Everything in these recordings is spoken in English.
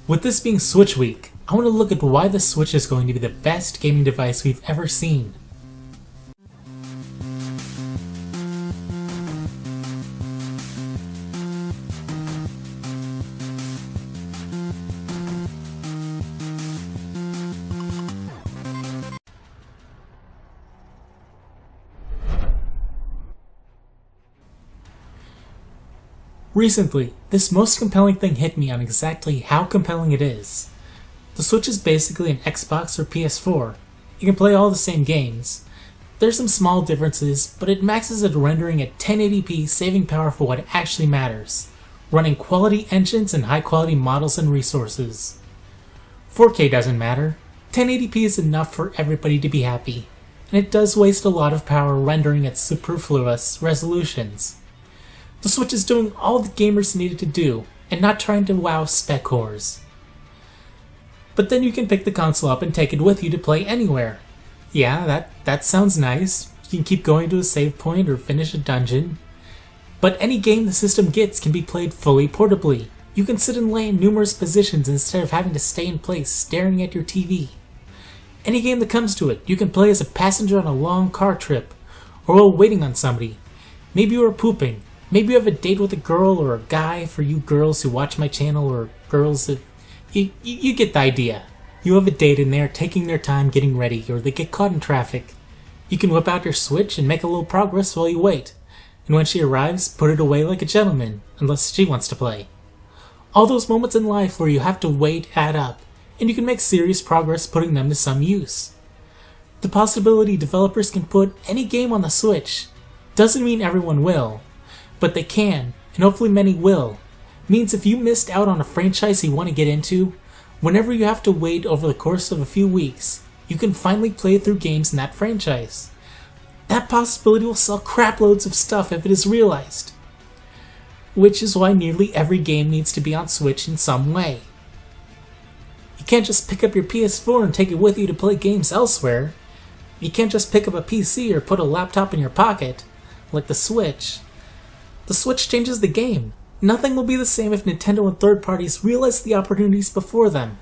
With this being Switch Week, I want to look at why the Switch is going to be the best gaming device we've ever seen. Recently, this most compelling thing hit me on exactly how compelling it is. The Switch is basically an Xbox or PS4. You can play all the same games. There's some small differences, but it maxes at rendering at 1080p, saving power for what actually matters, running quality engines and high quality models and resources. 4K doesn't matter. 1080p is enough for everybody to be happy, and it does waste a lot of power rendering at superfluous resolutions. The Switch is doing all the gamers needed to do, and not trying to wow spec whores. But then you can pick the console up and take it with you to play anywhere. Yeah, that sounds nice. You can keep going to a save point or finish a dungeon. But any game the system gets can be played fully portably. You can sit and lay in numerous positions instead of having to stay in place staring at your TV. Any game that comes to it, you can play as a passenger on a long car trip, or while waiting on somebody. Maybe you are pooping. Maybe you have a date with a girl or a guy, for you girls who watch my channel, or girls if... You get the idea. You have a date and they are taking their time getting ready, or they get caught in traffic. You can whip out your Switch and make a little progress while you wait. And when she arrives, put it away like a gentleman, unless she wants to play. All those moments in life where you have to wait add up, and you can make serious progress putting them to some use. The possibility developers can put any game on the Switch doesn't mean everyone will. But they can, and hopefully many will. Means if you missed out on a franchise you want to get into, whenever you have to wait over the course of a few weeks, you can finally play through games in that franchise. That possibility will sell craploads of stuff if it is realized. Which is why nearly every game needs to be on Switch in some way. You can't just pick up your PS4 and take it with you to play games elsewhere. You can't just pick up a PC or put a laptop in your pocket, like the Switch. The Switch changes the game. Nothing will be the same if Nintendo and third parties realize the opportunities before them.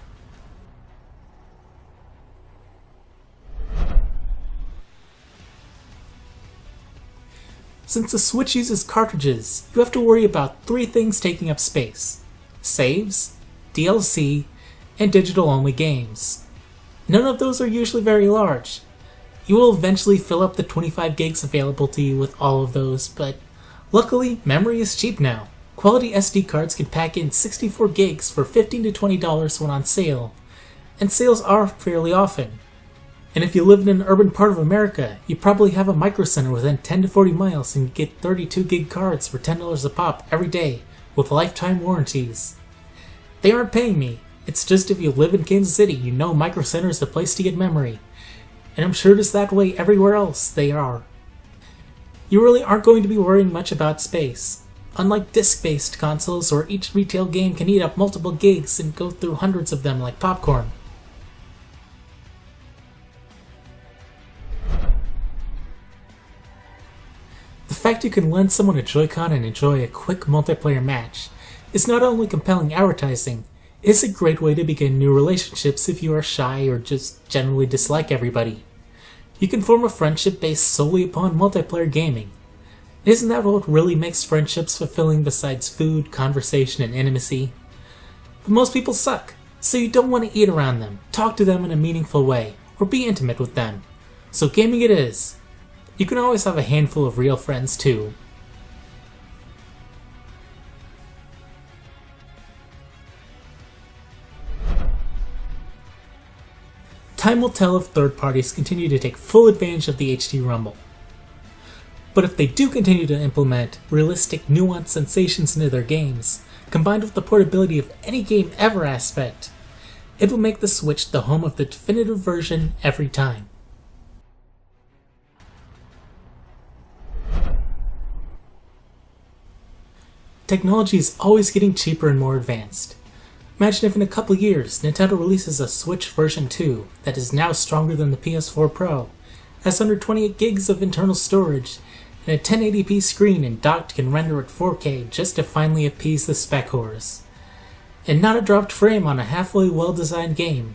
Since the Switch uses cartridges, you have to worry about three things taking up space: saves, DLC, and digital-only games. None of those are usually very large. You will eventually fill up the 25 gigs available to you with all of those, but luckily, memory is cheap now. Quality SD cards can pack in 64 gigs for $15 to $20 when on sale, and sales are fairly often. And if you live in an urban part of America, you probably have a micro center within 10 to 40 miles and you get 32 gig cards for $10 a pop every day with lifetime warranties. They aren't paying me. It's just if you live in Kansas City, you know micro center is the place to get memory. And I'm sure it is that way everywhere else they are. You really aren't going to be worrying much about space. Unlike disc-based consoles where each retail game can eat up multiple gigs and go through hundreds of them like popcorn. The fact you can lend someone a Joy-Con and enjoy a quick multiplayer match is not only compelling advertising, it is a great way to begin new relationships if you are shy or just generally dislike everybody. You can form a friendship based solely upon multiplayer gaming. Isn't that what really makes friendships fulfilling besides food, conversation, and intimacy? But most people suck, so you don't want to eat around them, talk to them in a meaningful way, or be intimate with them. So gaming it is. You can always have a handful of real friends too. Time will tell if third parties continue to take full advantage of the HD Rumble. But if they do continue to implement realistic, nuanced sensations into their games, combined with the portability of any game ever aspect, it will make the Switch the home of the definitive version every time. Technology is always getting cheaper and more advanced. Imagine if in a couple years, Nintendo releases a Switch version 2 that is now stronger than the PS4 Pro, has 128 gigs of internal storage, and a 1080p screen and docked can render at 4K just to finally appease the spec whores. and not a dropped frame on a halfway well-designed game.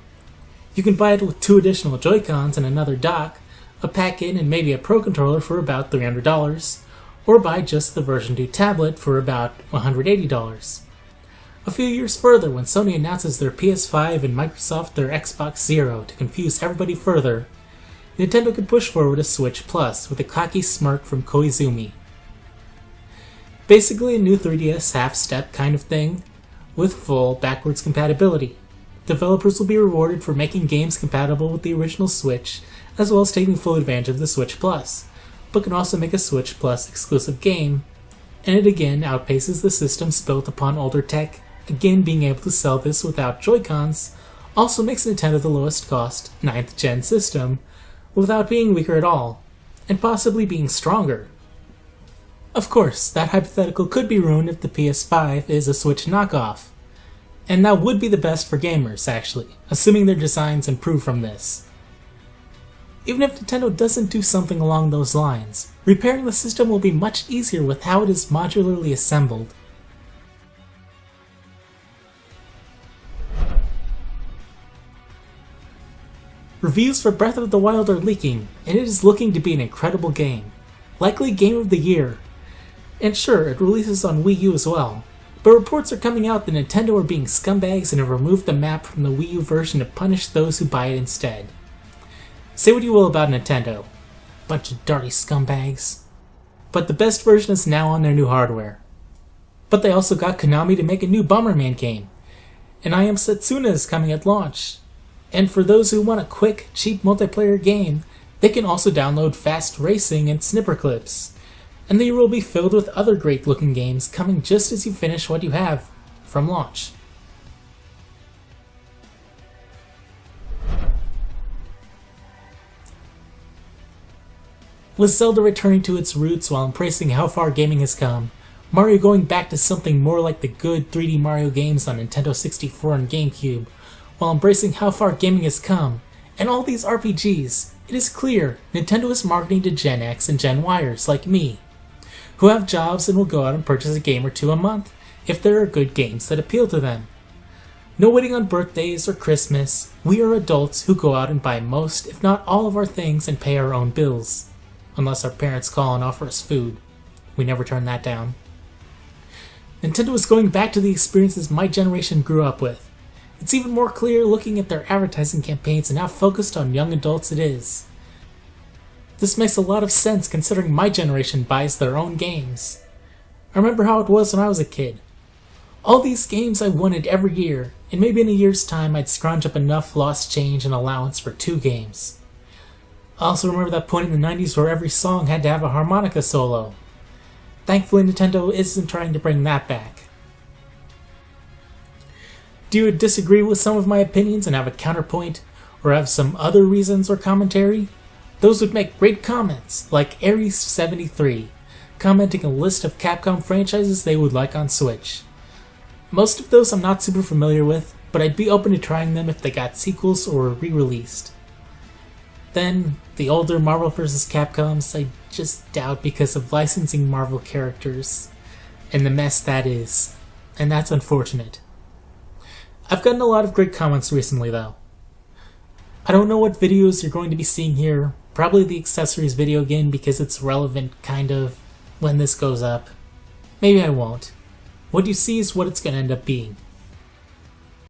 You can buy it with 2 additional Joy-Cons and another dock, a pack-in and maybe a Pro Controller for about $300, or buy just the version 2 tablet for about $180. A few years further, when Sony announces their PS5 and Microsoft their Xbox Zero to confuse everybody further, Nintendo could push forward a Switch Plus with a cocky smirk from Koizumi. Basically a new 3DS half-step kind of thing, with full backwards compatibility. Developers will be rewarded for making games compatible with the original Switch, as well as taking full advantage of the Switch Plus, but can also make a Switch Plus exclusive game, and it again outpaces the systems built upon older tech. Again, being able to sell this without Joy-Cons also makes Nintendo the lowest cost 9th gen system, without being weaker at all, and possibly being stronger. Of course, that hypothetical could be ruined if the PS5 is a Switch knockoff, and that would be the best for gamers, actually, assuming their designs improve from this. Even if Nintendo doesn't do something along those lines, repairing the system will be much easier with how it is modularly assembled. Reviews for Breath of the Wild are leaking, and it is looking to be an incredible game. Likely Game of the Year. And sure, it releases on Wii U as well, but reports are coming out that Nintendo are being scumbags and have removed the map from the Wii U version to punish those who buy it instead. Say what you will about Nintendo. Bunch of dirty scumbags. But the best version is now on their new hardware. But they also got Konami to make a new Bomberman game, and I Am Setsuna is coming at launch. And for those who want a quick, cheap multiplayer game, they can also download Fast Racing and Snipper Clips. And the year will be filled with other great looking games coming just as you finish what you have from launch. With Zelda returning to its roots while embracing how far gaming has come, Mario going back to something more like the good 3D Mario games on Nintendo 64 and GameCube, while embracing how far gaming has come, and all these RPGs, it is clear Nintendo is marketing to Gen X and Gen Yers like me, who have jobs and will go out and purchase a game or 2 a month if there are good games that appeal to them. No waiting on birthdays or Christmas, we are adults who go out and buy most, if not all of our things and pay our own bills. Unless our parents call and offer us food. We never turn that down. Nintendo is going back to the experiences my generation grew up with. It's even more clear looking at their advertising campaigns and how focused on young adults it is. This makes a lot of sense considering my generation buys their own games. I remember how it was when I was a kid. All these games I wanted every year, and maybe in a year's time I'd scrounge up enough lost change and allowance for 2 games. I also remember that point in the 90s where every song had to have a harmonica solo. Thankfully Nintendo isn't trying to bring that back. Do you disagree with some of my opinions and have a counterpoint, or have some other reasons or commentary? Those would make great comments, like Aries73, commenting a list of Capcom franchises they would like on Switch. Most of those I'm not super familiar with, but I'd be open to trying them if they got sequels or re-released. Then, the older Marvel vs. Capcoms I just doubt because of licensing Marvel characters, and the mess that is, and that's unfortunate. I've gotten a lot of great comments recently though. I don't know what videos you're going to be seeing here, probably the accessories video again because it's relevant kind of when this goes up. Maybe I won't. What you see is what it's going to end up being.